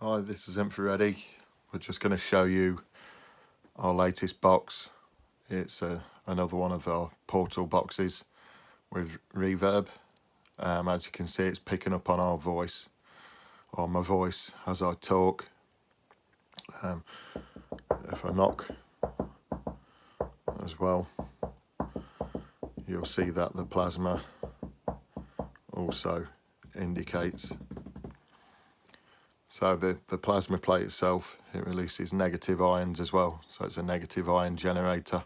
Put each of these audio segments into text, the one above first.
Hi, this is Infraready. We're just going to show you our latest box. It's another one of our portal boxes with Reverb. As you can see, it's picking up on our voice, or my voice as I talk. If I knock as well, you'll see that the plasma also indicates. So the plasma plate itself, it releases negative ions as well, so it's a negative ion generator.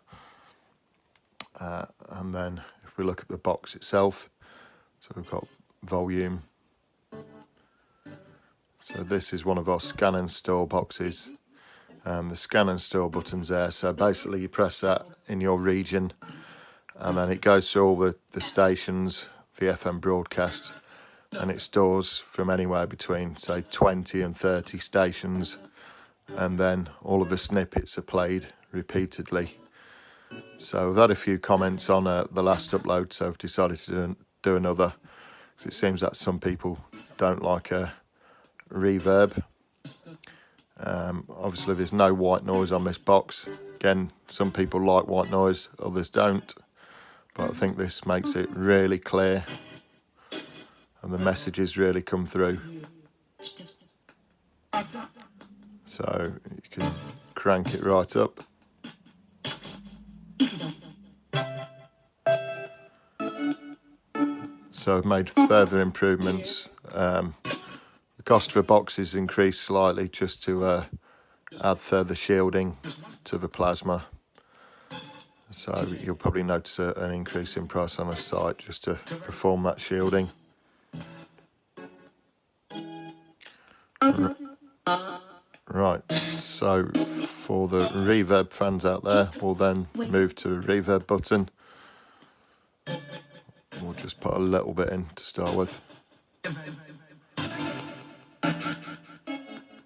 And then if we look at the box itself, so we've got volume. So this is one of our scan and store boxes, and the scan and store button's there. So basically you press that in your region and then it goes through all the stations, the FM broadcast, and it stores from anywhere between say 20 and 30 stations, and then all of the snippets are played repeatedly. So we've had a few comments on the last upload, so I've decided to do another, because it seems that some people don't like a reverb. Obviously there's no white noise on this box. Again, some people like white noise, others don't, but I think this makes it really clear and the messages really come through. So you can crank it right up. So I've made further improvements. The cost of a box is increased slightly just to add further shielding to the plasma. So you'll probably notice an increase in price on the site just to perform that shielding. Right, so for the reverb fans out there, we'll then move to the reverb button. We'll just put a little bit in to start with.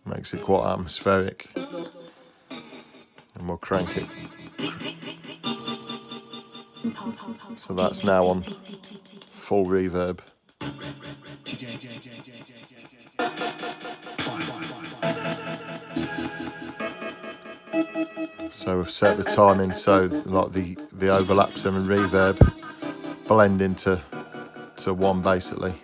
Makes it quite atmospheric. And we'll crank it. So that's now on full reverb. So we've set the timing so like the overlaps and reverb blend into one basically.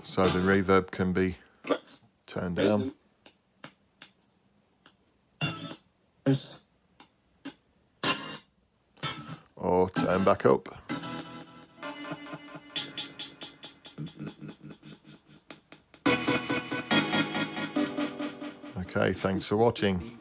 So the reverb can be turned down or turn back up. Okay, thanks for watching.